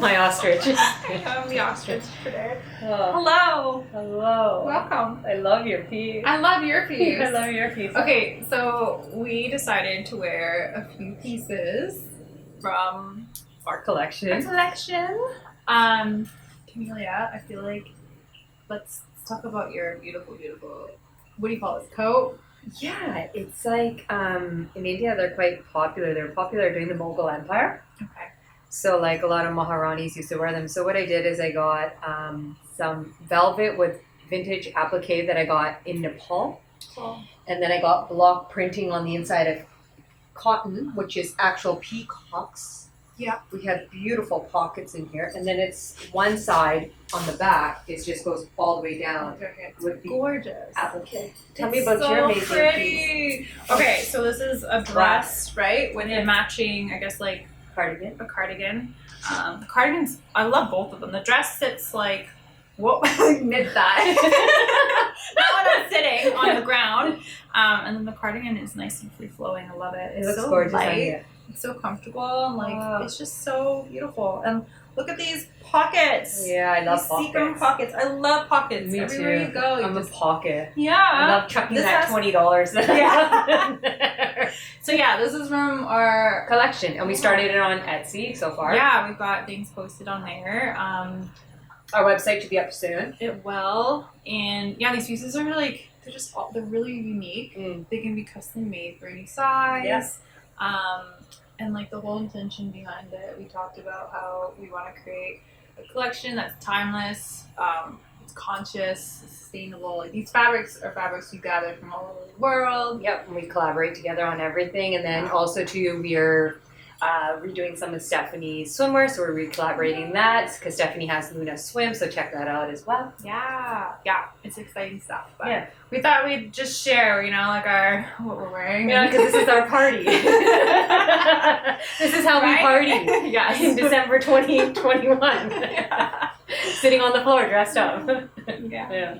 my ostrich. I'm the ostrich today. Oh, Hello. hello. Welcome. I love your piece. I love your piece. I love your piece. Okay, so we decided to wear a few pieces from Our collection. our collection. Camillia, I feel like let's talk about your beautiful, what do you call this, coat? Yeah, it's like in India they're quite popular. They're popular during the Mughal Empire. Okay. So like a lot of Maharanis used to wear them. So what I did is I got some velvet with vintage applique that I got in Nepal. Cool. And then I got block printing on the inside of cotton, which is actual peacocks. Yeah. We have beautiful pockets in here. And then it's one side on the back, it just goes all the way down. Okay. With the Gorgeous. applique. Tell me It's about so your amazing piece. pretty. Okay, so this is a dress, right? With a matching, I guess, like Cardigan. a cardigan. The cardigans, I love both of them. The dress sits like, what, mid thigh. Not when I'm sitting on the ground. And then the cardigan is nice and free flowing. I love it. It It's looks so gorgeous on light. you. It's so comfortable. And like, Wow. it's just so beautiful. And look at these pockets. Yeah, I love These sequin pockets. pockets. I love pockets. Me Everywhere too. you go, you I'm just a pocket. yeah. I love chucking This that has- $20. Yeah. So yeah, this is from our collection, and we started it on Etsy so far. yeah. We've got things posted on there. Our website should be up soon. It will, and yeah, these pieces are like they're really unique. Mm. They can be custom made for any size. Yes. And like the whole intention behind it, we talked about how we want to create a collection that's timeless, it's conscious, it's sustainable. Like these fabrics are fabrics we gathered from all over the world. Yep, and we collaborate together on everything, and then also too we are redoing some of Stephanie's swimwear, so we're re-collaborating that because Stephanie has Luna Swim, so check that out as well. Yeah, it's exciting stuff. But Yeah. we thought we'd just share, like what we're wearing. Yeah, because this is our party. This is how we Right? party. Yes. In December 2021. Yeah. Sitting on the floor dressed up. Yeah. Yeah.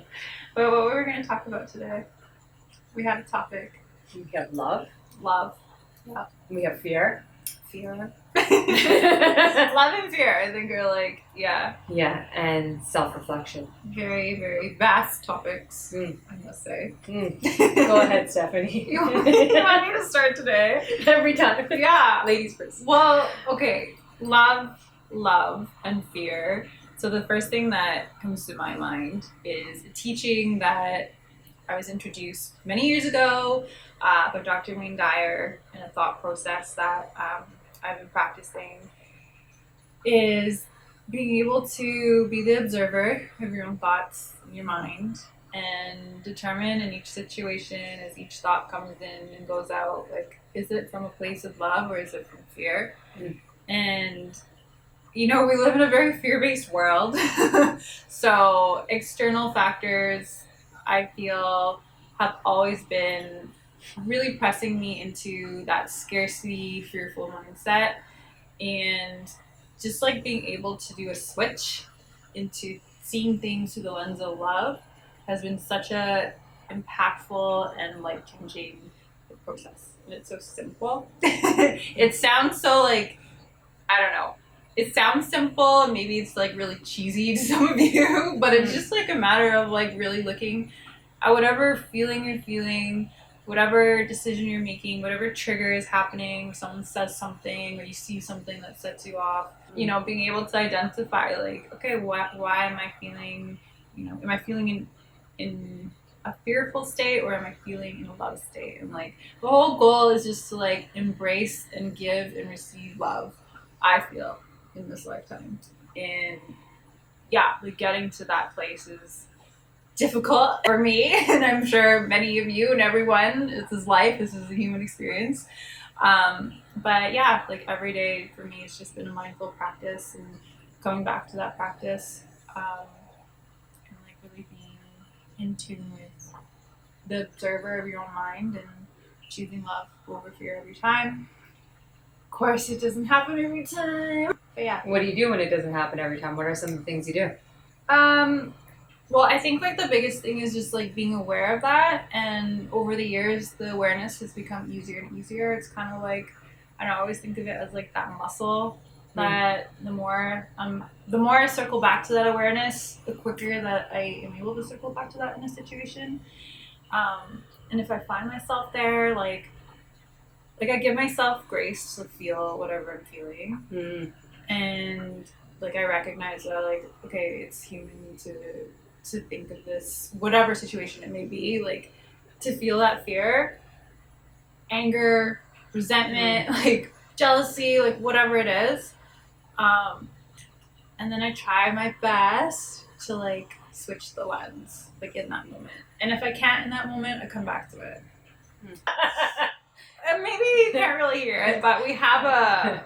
But what we were going to talk about today, we had a topic: We have love. love, We have fear. fear, love and fear. I think are like Yeah, and self-reflection. very, very vast topics. Mm. I must say. Go ahead, Stephanie. You want me to start today? Every time. Yeah. Ladies first. Well, okay. Love, and fear. So the first thing that comes to my mind is a teaching that I was introduced many years ago by Dr. Wayne Dyer, and a thought process that I've been practicing is being able to be the observer of your own thoughts in your mind and determine in each situation as each thought comes in and goes out, like, is it from a place of love or is it from fear? Mm. And we live in a very fear-based world. So external factors, I feel, have always been really pressing me into that scarcity, fearful mindset. And just like being able to do a switch into seeing things through the lens of love has been such a impactful and life-changing process. And it's so simple. It sounds so like, I don't know. It sounds simple and maybe it's like really cheesy to some of you, but it's just like a matter of like really looking at whatever feeling you're feeling, whatever decision you're making, whatever trigger is happening, someone says something or you see something that sets you off, being able to identify like, okay, why am I feeling, am I feeling in a fearful state or am I feeling in a love state? And like the whole goal is just to like embrace and give and receive love, I feel, in this lifetime. And yeah, like getting to that place is difficult for me, and I'm sure many of you and everyone. This is life. This is a human experience. But yeah, like every day for me, it's just been a mindful practice and coming back to that practice, and like really being in tune with the observer of your own mind and choosing love over fear every time. Of course, it doesn't happen every time. But yeah. What do you do when it doesn't happen every time? What are some of the things you do? Well, I think like the biggest thing is just like being aware of that, and over the years the awareness has become easier and easier. It's kind of like, I don't know, I always think of it as like that muscle that the more I circle back to that awareness, the quicker that I am able to circle back to that in a situation. And if I find myself there, like I give myself grace to feel whatever I'm feeling, and like I recognize that, like, okay, it's human to think of this, whatever situation it may be, like to feel that fear, anger, resentment, like jealousy, like whatever it is. And then I try my best to like switch the lens, like in that moment. And if I can't in that moment, I come back to it. And maybe you can't really hear it, but we have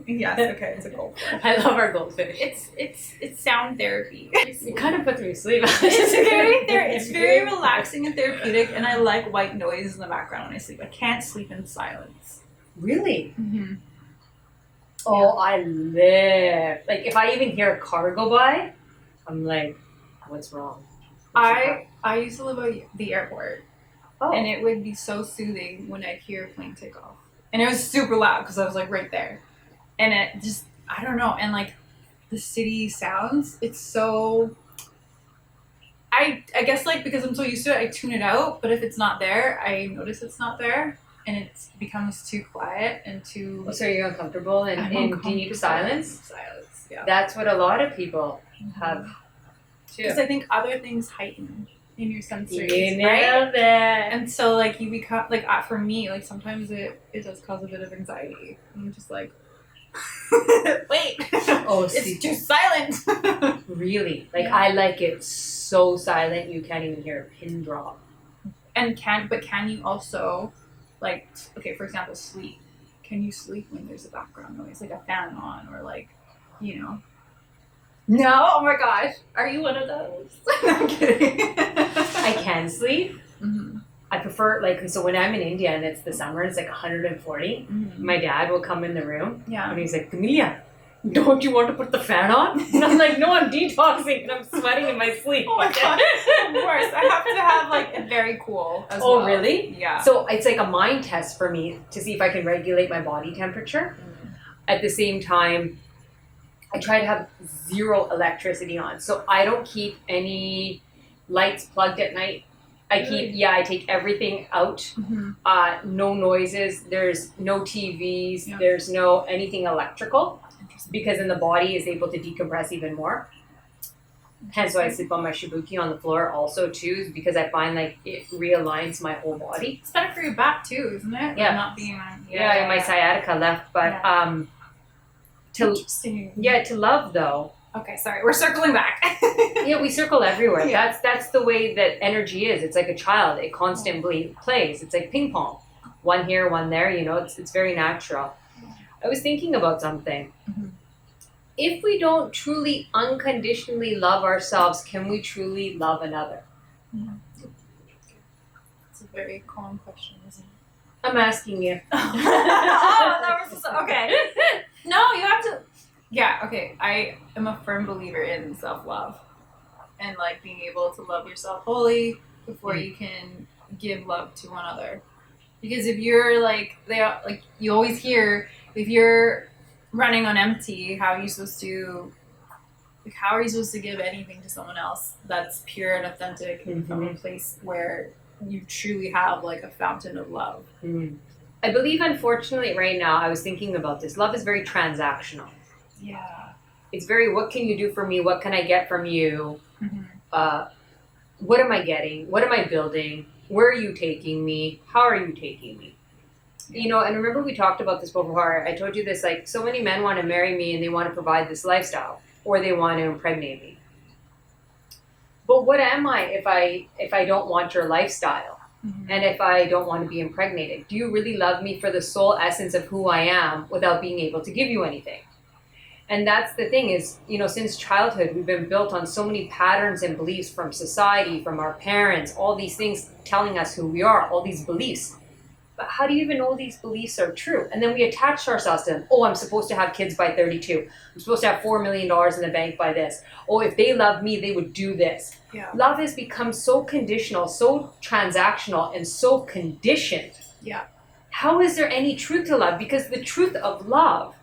yes, okay, it's a goldfish. I love our goldfish. It's sound therapy. It kind of puts me to sleep. It's very relaxing and therapeutic, and I like white noise in the background when I sleep. I can't sleep in silence. Really? Mm-hmm. Oh, yeah. I live. Like, if I even hear a car go by, I'm like, what's wrong? I used to live at the airport, and Oh. it would be so soothing when I'd hear a plane take off. And it was super loud because I was like right there. And it just, I don't know, and like the city sounds, it's so, I guess like because I'm so used to it, I tune it out, but if it's not there, I notice it's not there, and it becomes too quiet and too... So you're uncomfortable in deep silence? Silence, yeah. That's what a lot of people have too. Because I think other things heighten in your sensories, You nailed right? it. And so like you become, like for me, like sometimes it does cause a bit of anxiety. I'm just like, wait, Oh, it's too silent. Really? Like, Yeah. I like it so silent you can't even hear a pin drop. And can you also, like, okay, for example, sleep? Can you sleep when there's a background noise, like a fan on, or like, you know? No? Oh my gosh. Are you one of those? I'm kidding. I can sleep. Mm-hmm. I prefer, like, so when I'm in India and it's the summer, it's like 140, Mm-hmm. my dad will come in the room Yeah. and he's like, Camillia, don't you want to put the fan on? And I'm like, no, I'm detoxing and I'm sweating in my sleep. Oh my god, of course. I have to have like it very cool as well. Oh, really? Yeah. So it's like a mind test for me to see if I can regulate my body temperature. At the same time, I try to have zero electricity on. So I don't keep any lights plugged at night. I take everything out. Mm-hmm. No noises. There's no TVs. Yeah. There's no anything electrical, because then the body is able to decompress even more. Hence why I sleep on my shibuki on the floor also too, because I find like it realigns my whole body. It's better for your back too, isn't it? Yeah. Like not being on. Yeah, my sciatica left, but Interesting. to love though. Okay, sorry. We're circling back. Yeah, we circle everywhere. Yeah. That's the way that energy is. It's like a child. It constantly plays. It's like ping pong. One here, one there, you know, it's very natural. I was thinking about something. Mhm. If we don't truly unconditionally love ourselves, can we truly love another? It's a very calm question, isn't it? I'm asking you. Oh, that was okay. No, you have to. Yeah, okay. I am a firm believer in self-love and like being able to love yourself wholly before you can give love to one another. Because if you're like you always hear, if you're running on empty, how are you supposed to give anything to someone else that's pure and authentic and from a place where you truly have like a fountain of love? I believe, unfortunately, right now, I was thinking about this. Love is very transactional. Yeah. It's very, what can you do for me? What can I get from you? Mm-hmm. What am I getting? What am I building? Where are you taking me? How are you taking me? You know, and remember we talked about this before. I told you this, like, so many men want to marry me and they want to provide this lifestyle, or they want to impregnate me. But what am I if I don't want your lifestyle? Mm-hmm. And if I don't want to be impregnated? Do you really love me for the sole essence of who I am without being able to give you anything? And that's the thing is, you know, since childhood, we've been built on so many patterns and beliefs from society, from our parents, all these things telling us who we are, all these beliefs. But how do you even know these beliefs are true? And then we attach ourselves to them. Oh, I'm supposed to have kids by 32. I'm supposed to have $4 million in the bank by this. Oh, if they love me, they would do this. Yeah. Love has become so conditional, so transactional, and so conditioned. Yeah. How is there any truth to love? Because the truth of love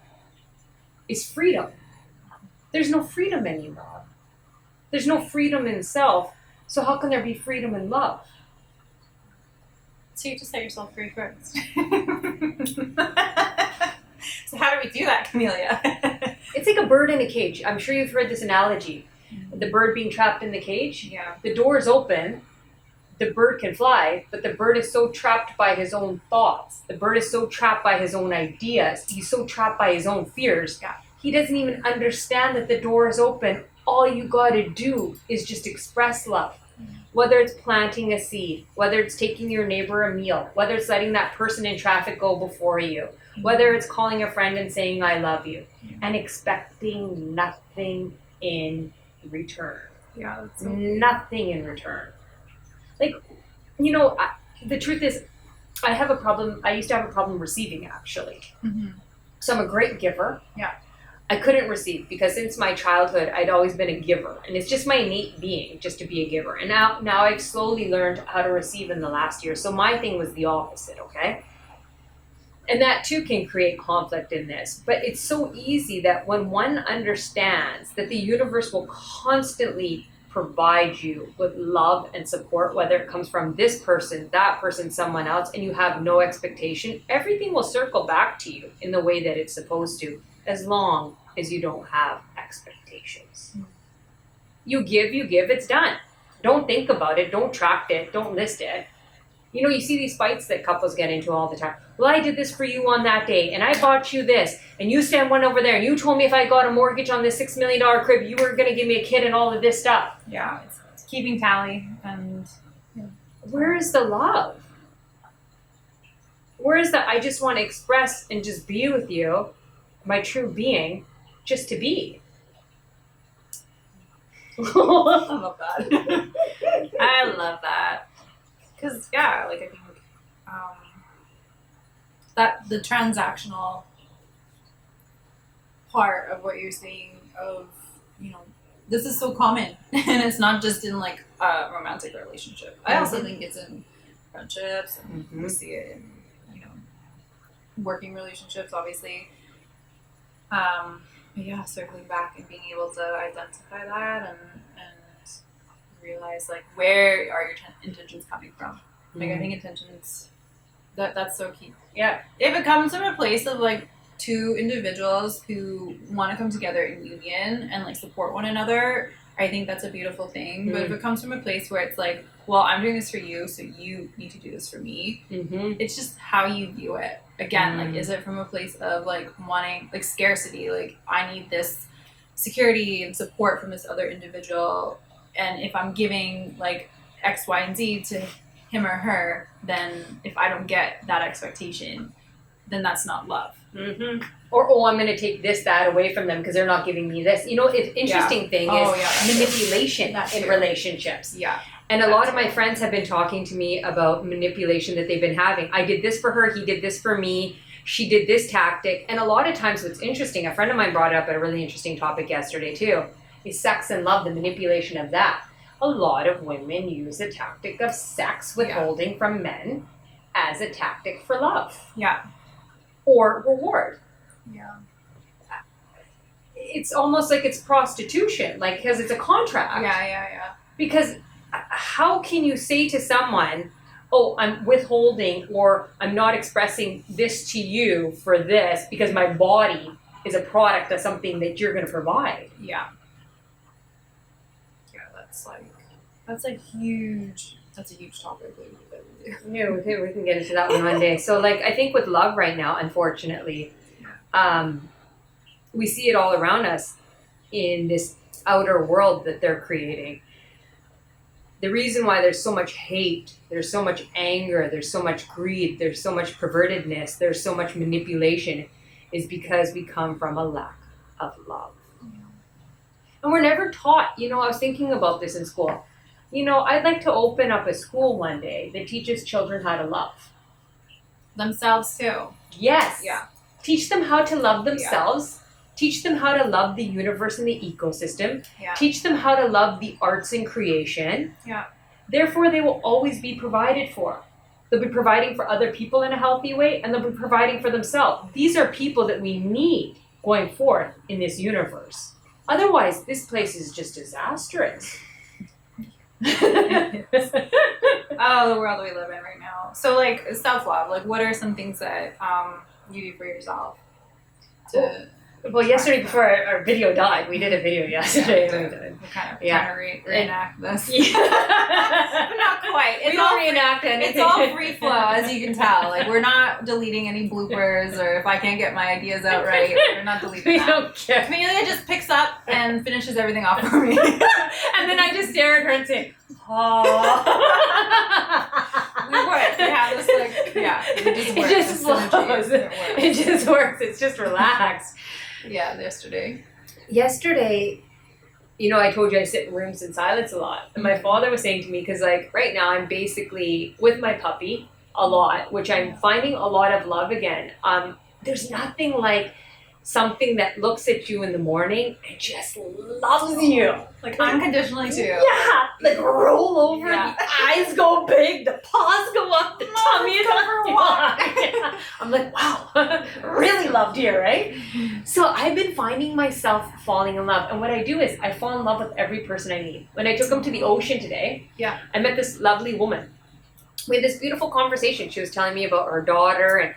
is freedom. There's no freedom anymore. There's no freedom in self. So how can there be freedom in love? So you just set yourself free first. So how do we do that, Camillia? It's like a bird in a cage. I'm sure you've heard this analogy. The bird being trapped in the cage. Yeah. The door is open. The bird can fly, but the bird is so trapped by his own thoughts. The bird is so trapped by his own ideas. He's so trapped by his own fears. Yeah. He doesn't even understand that the door is open. All you gotta do is just express love. Whether it's planting a seed, whether it's taking your neighbor a meal, whether it's letting that person in traffic go before you, whether it's calling a friend and saying, I love you, and expecting nothing in return. Yeah, that's so Nothing in return. Like, you know, the truth is, I have a problem. I used to have a problem receiving, actually. So I'm a great giver. Yeah. I couldn't receive because since my childhood, I'd always been a giver. And it's just my innate being just to be a giver. And now I've slowly learned how to receive in the last year. So my thing was the opposite, okay? And that too can create conflict in this. But it's so easy that when one understands that the universe will constantly provide you with love and support, whether it comes from this person, that person, someone else, and you have no expectation, everything will circle back to you in the way that it's supposed to, as long as you don't have expectations. You give, it's done. Don't think about it, don't track it, don't list it. You know, you see these fights that couples get into all the time. Well, I did this for you on that day, and I bought you this, and you stand one over there, and you told me if I got a mortgage on this $6 million crib, you were going to give me a kid and all of this stuff. Yeah, it's keeping tally. And where is the love? Where is the I just want to express and just be with you, my true being, just to be? I love that. I love that. Because, yeah, like I think that the transactional part of what you're saying of, you know, this is so common. And it's not just in like a romantic relationship. I also think it's in friendships, and we see it in, you know, working relationships, obviously. But yeah, circling back and being able to identify that and realize like where are your intentions coming from. Like I think intentions, that's so key. Yeah. If it comes from a place of like two individuals who want to come together in union and like support one another, I think that's a beautiful thing. But if it comes from a place where it's like, well, I'm doing this for you, so you need to do this for me, it's just how you view it. Again, like, is it from a place of like wanting like scarcity, like I need this security and support from this other individual, and if I'm giving like X, Y, and Z to him or her, then if I don't get that expectation, then that's not love. Or, oh, I'm going to take this, that away from them because they're not giving me this. You know, the interesting thing is manipulation in relationships. Yeah. And a lot of my friends have been talking to me about manipulation that they've been having. I did this for her, he did this for me, she did this tactic. And a lot of times what's interesting, a friend of mine brought up a really interesting topic yesterday too, is sex and love, the manipulation of that. A lot of women use the tactic of sex withholding from men as a tactic for love. Yeah. Or reward. Yeah. It's almost like it's prostitution, like, because it's a contract. Yeah. Because how can you say to someone, oh, I'm withholding or I'm not expressing this to you for this because my body is a product of something that you're going to provide? Yeah. Yeah, that's a huge topic that we do. Yeah, we can get into that one day. So, like, I think with love right now, unfortunately, we see it all around us in this outer world that they're creating. The reason why there's so much hate, there's so much anger, there's so much greed, there's so much pervertedness, there's so much manipulation is because we come from a lack of love. And we're never taught, you know, I was thinking about this in school. You know, I'd like to open up a school one day that teaches children how to love. Themselves too. Yes. Yeah. Teach them how to love themselves. Teach them how to love the universe and the ecosystem. Yeah. Teach them how to love the arts and creation. Yeah. Therefore, they will always be provided for. They'll be providing for other people in a healthy way, and they'll be providing for themselves. These are people that we need going forth in this universe. Otherwise, this place is just disastrous. Oh, the world we live in right now. So, like, self-love, like, what are some things that you do for yourself to... Well, yesterday before our video died, we did a video yesterday. We're kind of trying to reenact this. Yeah. But not quite. We don't reenact anything. It's all free flow, as you can tell. Like, we're not deleting any bloopers, or if I can't get my ideas out right, we're not deleting We that. don't care. Camilla just picks up and finishes everything off for me. And then I just stare at her and say, oh. We have this, like, yeah, It just flows. It just works. It's just relaxed. Yeah, yesterday, you know, I told you I sit in rooms in silence a lot. And my father was saying to me, because like right now I'm basically with my puppy a lot, which I'm finding a lot of love again. There's nothing like something that looks at you in the morning and just loves you. like unconditionally too. Yeah, like roll over, Yeah. the eyes go big, the paws go up, the tummy is go for a walk. Yeah. I'm like, wow, really loved here, right? So I've been finding myself falling in love. And what I do is I fall in love with every person I meet. When I took them to the ocean today, Yeah. I met this lovely woman. We had this beautiful conversation. She was telling me about her daughter and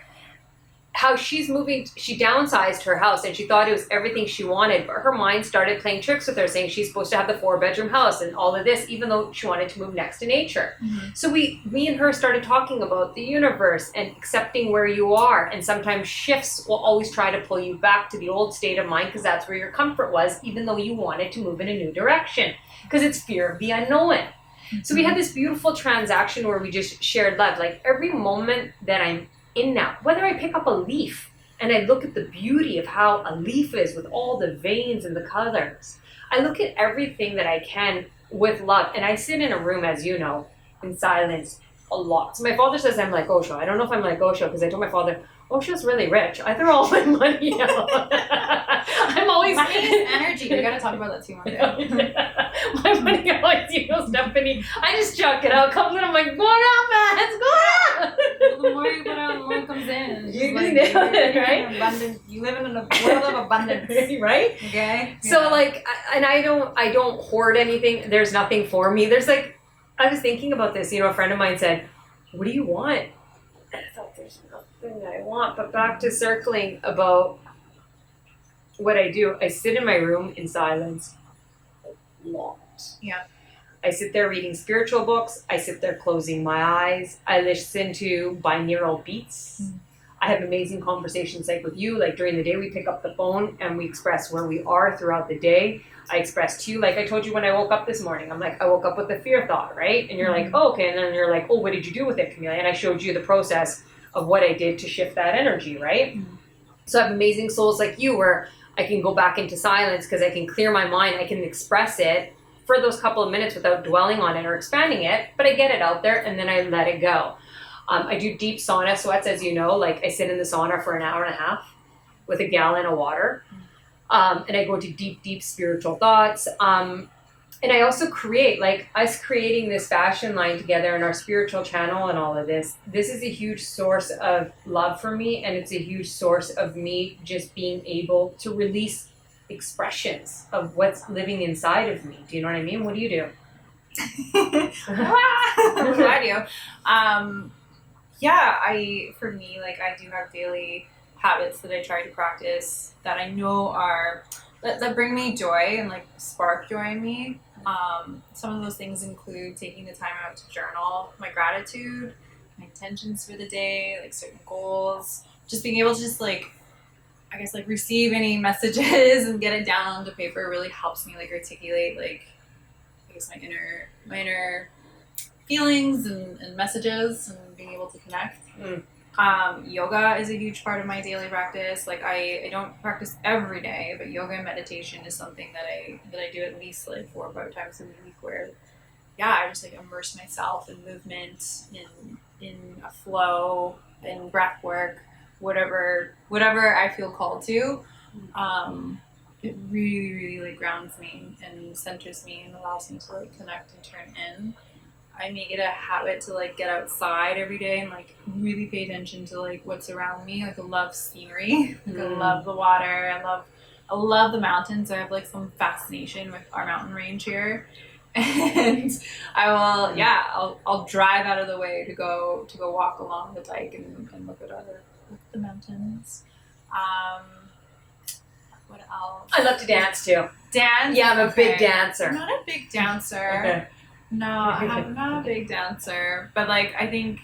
how she's moving. She downsized her house and she thought it was everything she wanted, but her mind started playing tricks with her, saying she's supposed to have the 4-bedroom house and all of this, even though she wanted to move next to nature. Mm-hmm. So me and her started talking about the universe and accepting where you are, and sometimes shifts will always try to pull you back to the old state of mind because that's where your comfort was, even though you wanted to move in a new direction, because it's fear of the unknown. Mm-hmm. So we had this beautiful transaction where we just shared love. Like every moment that I'm in now, whether I pick up a leaf and I look at the beauty of how a leaf is with all the veins and the colors, I look at everything that I can with love. And I sit in a room, as you know, in silence a lot. So my father says I'm like Osho. I don't know if I'm like Osho because I told my father, Osho's really rich. I throw all my money out. I'm always... Money is energy. We gotta talk about that too one day. Yeah. My money always equals Stephanie. I just chuck it out. Comes in, I'm like, what up, man? It's going on. The more you put out, the more comes in. It's You just nailed it, right? Abundant. You live in a world of abundance. Right? Okay. So Yeah. like, and I don't hoard anything. There's nothing for me. There's like, I was thinking about this. You know, a friend of mine said, "What do you want?" And I thought, there's nothing I want. But back to circling about what I do. I sit in my room in silence a lot. Yeah. I sit there reading spiritual books. I sit there closing my eyes. I listen to binaural beats. Mm. I have amazing conversations like with you. Like during the day, we pick up the phone and we express where we are throughout the day. I express to you, like I told you when I woke up this morning, I'm like, I woke up with a fear thought, right? And you're like, oh, okay. And then you're like, oh, what did you do with it, Camilla? And I showed you the process of what I did to shift that energy, right? Mm. So I have amazing souls like you where I can go back into silence because I can clear my mind. I can express it for those couple of minutes without dwelling on it or expanding it, but I get it out there and then I let it go. I do deep sauna sweats, as you know, like I sit in the sauna for an hour and a half with a gallon of water. And I go into deep, deep spiritual thoughts. And I also create, like us creating this fashion line together in our spiritual channel and all of this. This is a huge source of love for me. And it's a huge source of me just being able to release expressions of what's living inside of me. Do you know what I mean? What do you do? What do I do? For me, like I do have daily habits that I try to practice that I know are that bring me joy and like spark joy in me. Some of those things include taking the time out to journal my gratitude, my intentions for the day, like certain goals, just being able to just like, I guess like receive any messages and get it down onto paper really helps me like articulate like, I guess my inner feelings and messages and being able to connect. Yoga is a huge part of my daily practice. Like I don't practice every day, but yoga and meditation is something that I do at least like 4 or 5 times a week where I just like immerse myself in movement, in a flow, in breath work, whatever I feel called to. It really, really like grounds me and centers me and allows me to like connect and turn in. I make it a habit to like get outside every day and like really pay attention to like what's around me. Like I love scenery. Like I love the water. I love the mountains. I have like some fascination with our mountain range here. And I'll drive out of the way to go walk along the dike and look at the mountains. What else? I love to dance too. Dance? Yeah, I'm a big dancer. I'm not a big dancer. Okay. No, I'm not a big dancer. But like, I think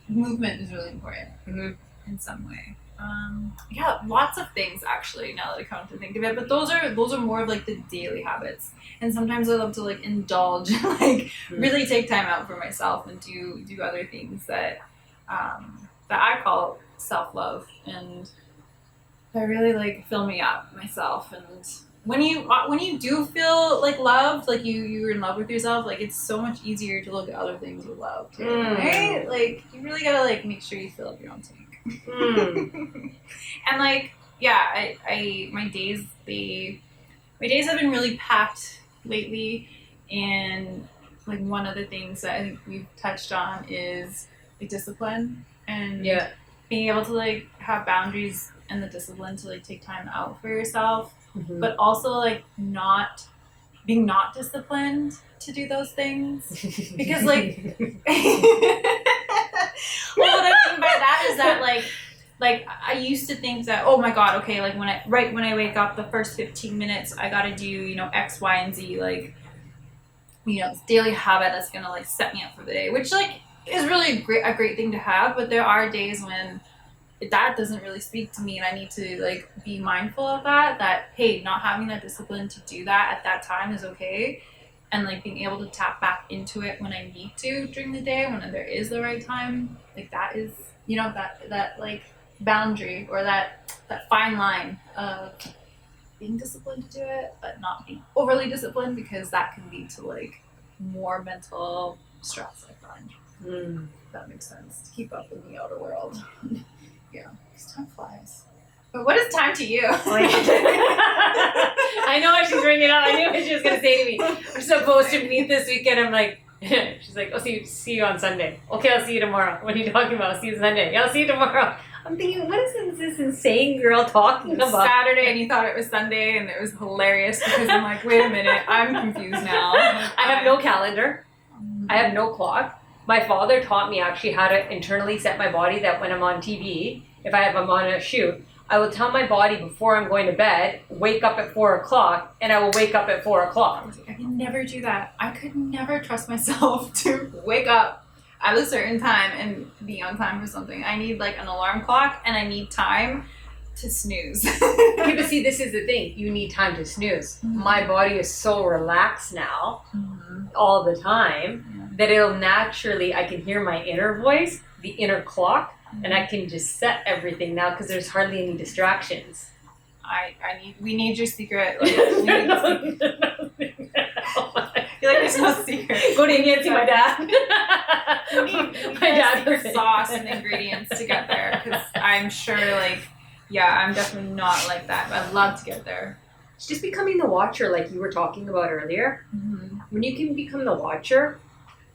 movement is really important in some way. Yeah, lots of things actually. Now that I come to think of it, but those are more of like the daily habits. And sometimes I love to like indulge, like really take time out for myself and do other things that I call self-love and that really like fill me up myself. And when you do feel like loved, like you're in love with yourself, like it's so much easier to look at other things you love too, right? Like you really gotta like make sure you fill up your own tank. And like my days have been really packed lately, and like one of the things that I think we've touched on is like discipline and being able to like have boundaries and the discipline to like take time out for yourself, but also like not being not disciplined to do those things because like well, what I mean by that is that like I used to think that, oh my god, okay, like when I wake up, the first 15 minutes I gotta do, you know, X, Y, and Z, like, you know, this daily habit that's gonna like set me up for the day, which like is really a great thing to have. But there are days when that doesn't really speak to me, and I need to like be mindful of that hey, not having that discipline to do that at that time is okay. And like being able to tap back into it when I need to during the day, when there is the right time, like that is, you know, that like boundary or that fine line of being disciplined to do it, but not being overly disciplined, because that can lead to like more mental stress, I find. If that makes sense, to keep up in the outer world. Yeah, because time flies. But what is time to you? I know why she's bringing it up. I knew what she was going to say to me. We're supposed to meet this weekend. I'm like, she's like, I'll see you on Sunday. Okay, I'll see you tomorrow. What are you talking about? I'll see you Sunday. Yeah, I'll see you tomorrow. I'm thinking, what is this insane girl talking about? Saturday, and you thought it was Sunday, and it was hilarious because I'm like, wait a minute, I'm confused now. I have no calendar. I have no clock. My father taught me actually how to internally set my body that when I'm on TV, if I'm on a shoot, I will tell my body before I'm going to bed, wake up at 4 o'clock, and I will wake up at 4 o'clock. I can never do that. I could never trust myself to wake up at a certain time and be on time for something. I need like an alarm clock, and I need time to snooze. Okay, but see, this is the thing. You need time to snooze. My body is so relaxed now all the time that it'll naturally, I can hear my inner voice, the inner clock, and I can just set everything now because there's hardly any distractions. We need your secret. Like, we need the secret. I feel like there's no secret. Go to India and see my dad. We need my dad's sauce and ingredients to get there, because I'm sure, like, I'm definitely not like that, but I'd love to get there. It's just becoming the watcher, like you were talking about earlier. When you can become the watcher,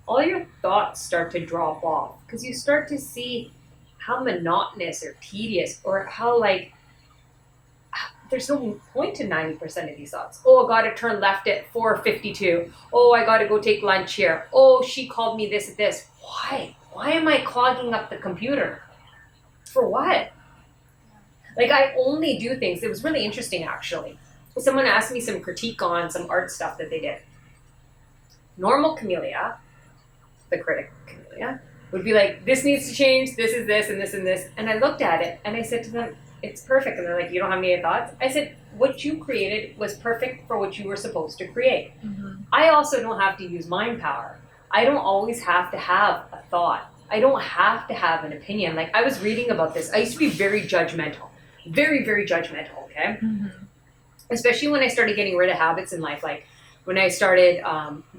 all your thoughts start to drop off, because you start to see how monotonous or tedious, or how like there's no point to 90% of these thoughts. Oh, I gotta turn left at 4:52. Oh, I gotta go take lunch here. Oh, she called me this at this. Why? Why am I clogging up the computer? For what? Like, I only do things. It was really interesting, actually. Someone asked me some critique on some art stuff that they did. Normal Camillia, the critic Camillia, would be like, this needs to change, this is this, and this and this. And I looked at it, and I said to them, it's perfect. And they're like, you don't have any thoughts? I said, what you created was perfect for what you were supposed to create. I also don't have to use mind power. I don't always have to have a thought. I don't have to have an opinion. Like, I was reading about this. I used to be very judgmental. Very, very judgmental, okay? Especially when I started getting rid of habits in life. Like, when I started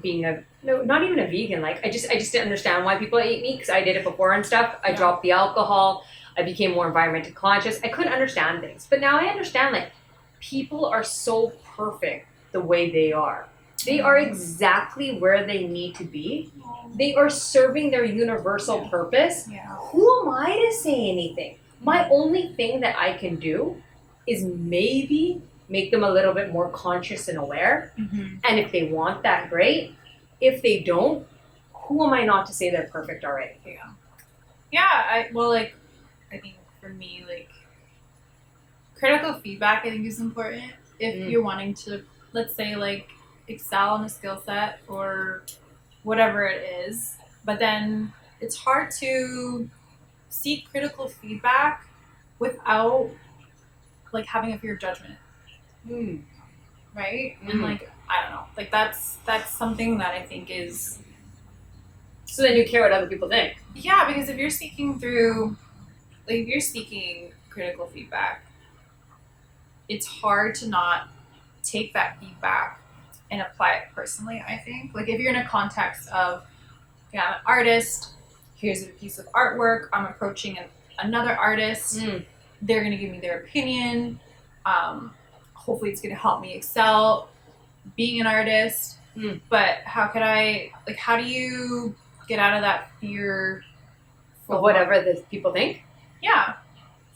being not even a vegan, like, I just didn't understand why people ate meat, because I did it before and stuff. I dropped the alcohol. I became more environmentally conscious. I couldn't understand things. But now I understand, like, people are so perfect the way they are. They are exactly where they need to be. They are serving their universal purpose. Yeah. Who am I to say anything? My only thing that I can do is maybe make them a little bit more conscious and aware. Mm-hmm. And if they want that, great. If they don't, who am I not to say they're perfect already? Yeah. Yeah. I think for me, like, critical feedback, I think, is important if you're wanting to, let's say, like, excel in a skill set or whatever it is. But then it's hard to seek critical feedback without, like, having a fear of judgment. Right? And, like, I don't know. Like, that's something that I think is... So then you care what other people think. Yeah, because if you're seeking critical feedback, it's hard to not take that feedback and apply it personally, I think. Like, if you're in a context of, yeah, I'm an artist, here's a piece of artwork, I'm approaching another artist, they're going to give me their opinion, hopefully it's going to help me excel being an artist, but how do you get out of that fear of whatever the people think? Yeah.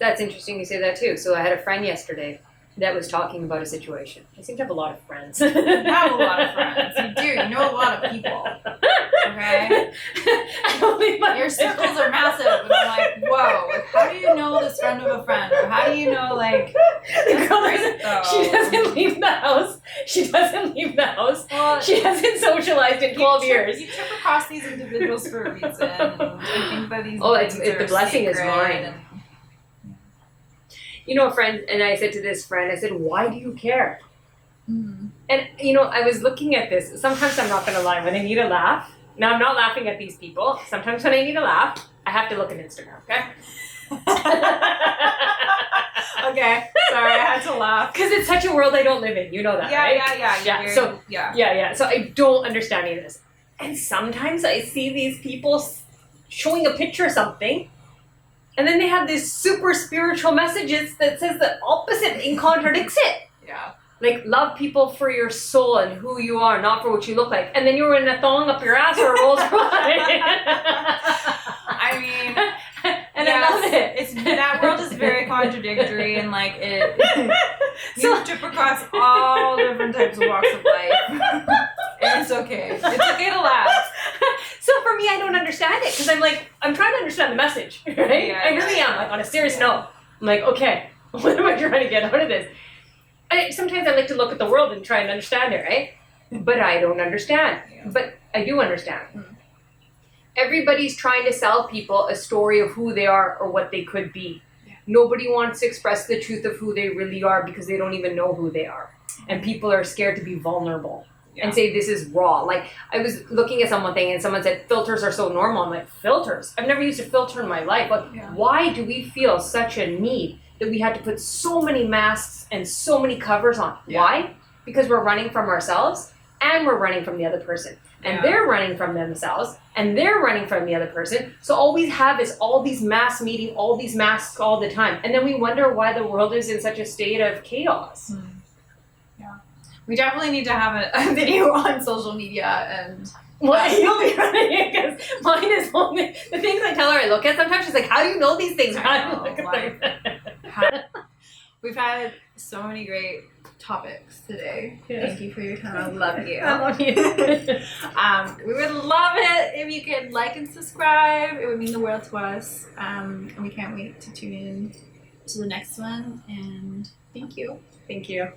That's interesting you say that too. So I had a friend yesterday that was talking about a situation. I seem to have a lot of friends. You have a lot of friends. You do. You know a lot of people. Okay? Your circles are massive. And I'm like, whoa. Like, how do you know this friend of a friend? Or how do you know, like... The girl she doesn't leave the house. Well, she hasn't socialized in 12 years. You trip across these individuals for a reason. I think that these the blessing is mine. You know, a friend, and I said to this friend, I said, why do you care? And, you know, I was looking at this. Sometimes I'm not going to lie. When I need a laugh, now I'm not laughing at these people. Sometimes when I need a laugh, I have to look at Instagram, okay? Okay, sorry, I had to laugh. Because it's such a world I don't live in. You know that, right? Yeah. So I don't understand any of this. And sometimes I see these people showing a picture of something, and then they have these super spiritual messages that says the opposite and contradicts it. Yeah. Like, love people for your soul and who you are, not for what you look like. And then you're in a thong up your ass or a Rolls Royce. I mean, and I love it. That world is very contradictory, and like you trip across all different types of walks of life. And it's okay. It's okay to laugh. So for me, I don't understand it because I'm trying to understand the message, right? Yeah, I really am. Like, on a serious note, I'm like, okay, what am I trying to get out of this? Sometimes I like to look at the world and try and understand it, right? But I don't understand. Yeah. But I do understand. Everybody's trying to sell people a story of who they are or what they could be. Yeah. Nobody wants to express the truth of who they really are because they don't even know who they are. And people are scared to be vulnerable and say this is raw. Like, I was looking at something and someone said filters are so normal. I'm like, filters? I've never used a filter in my life. Like, why do we feel such a need that we had to put so many masks and so many covers on? Yeah. Why? Because we're running from ourselves and we're running from the other person. And they're running from themselves and they're running from the other person. So all we have is all these mass meeting, all these masks all the time. And then we wonder why the world is in such a state of chaos. Yeah. We definitely need to have a video on social media and... Well, you'll be running because mine is only the things I tell her I look at. Sometimes she's like, "How do you know these things?" We've had so many great topics today. Yeah. Thank you for your time. I love you. I love you. We would love it if you could like and subscribe. It would mean the world to us. And we can't wait to tune in to the next one. And thank you. Thank you.